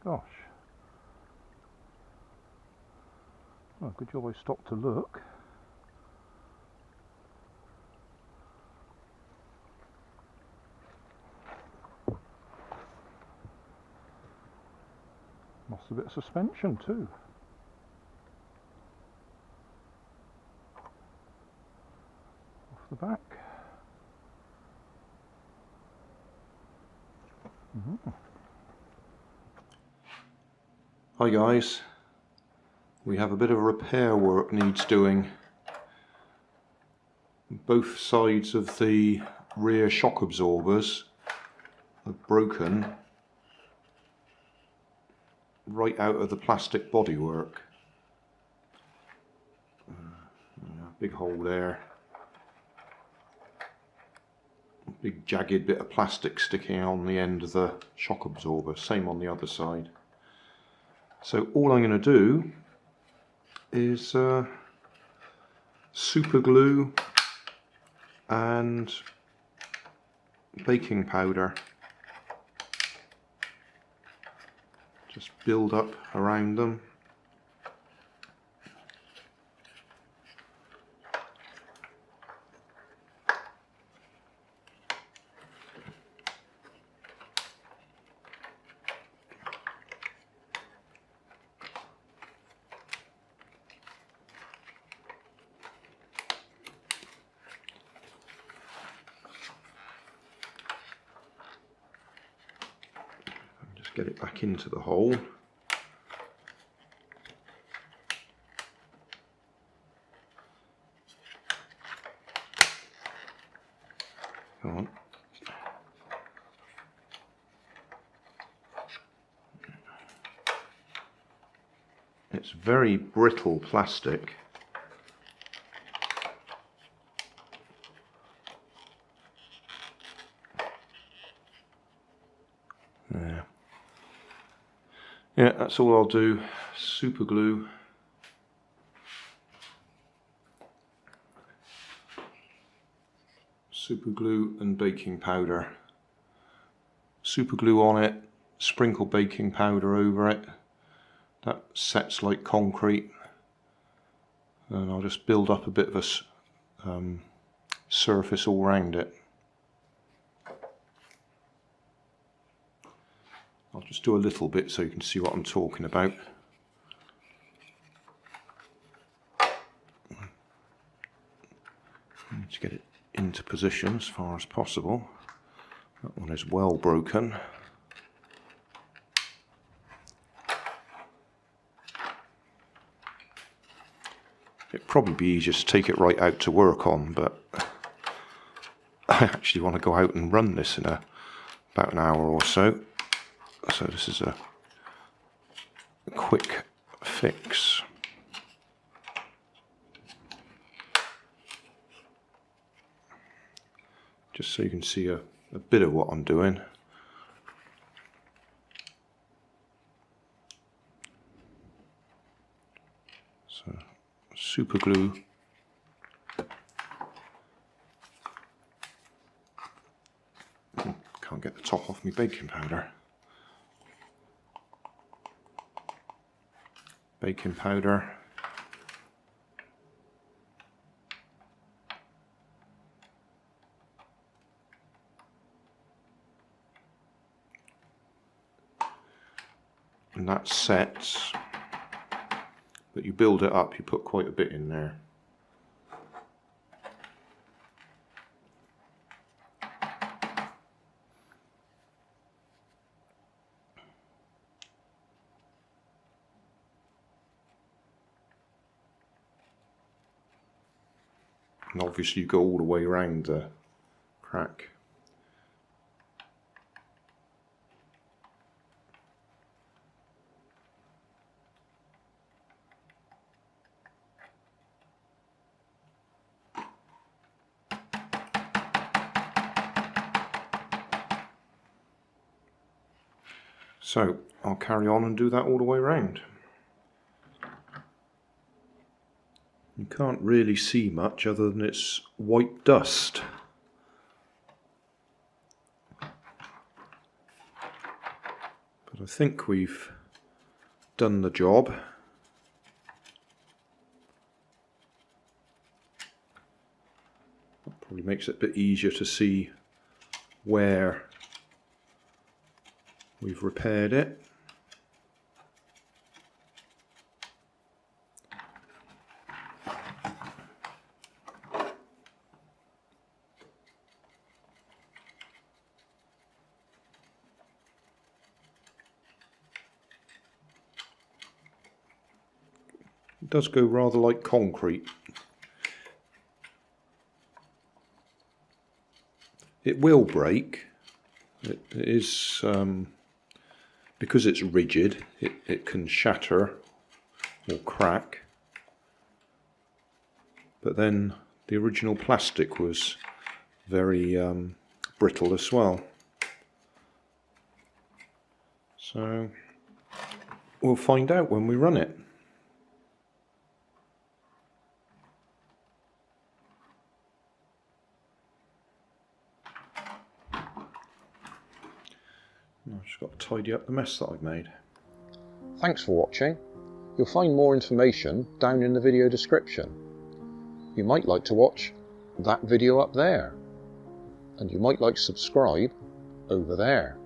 Gosh. Well, good job I stopped to look. Lost a bit of suspension too. Off the back. Hi guys, we have a bit of repair work needs doing. Both sides of the rear shock absorbers are broken right out of the plastic bodywork. Big hole there. Big jagged bit of plastic sticking on the end of the shock absorber. Same on the other side. So all I'm going to do is super glue and baking powder. Just build up around them. Get it back into the hole. Come on. It's very brittle plastic. There. Yeah, that's all I'll do. Super glue. Super glue and baking powder. Super glue on it, sprinkle baking powder over it. That sets like concrete. And I'll just build up a bit of a surface all around it. I'll just do a little bit so you can see what I'm talking about. Need to get it into position as far as possible. That one is well broken. It'd probably be easier to take it right out to work on, but I actually want to go out and run this in about an hour or so. So this is a quick fix. Just so you can see a bit of what I'm doing. So super glue. Can't get the top off my baking powder. Baking powder. And that sets, but you build it up, you put quite a bit in there. And obviously you go all the way around the crack. So I'll carry on and do that all the way around. You can't really see much other than it's white dust. But I think we've done the job. That probably makes it a bit easier to see where we've repaired it. It does go rather like concrete. It will break. It is, because it's rigid, it can shatter or crack. But then the original plastic was very brittle as well. So we'll find out when we run it. I've just got to tidy up the mess that I've made. Thanks for watching. You'll find more information down in the video description. You might like to watch that video up there, and you might like to subscribe over there.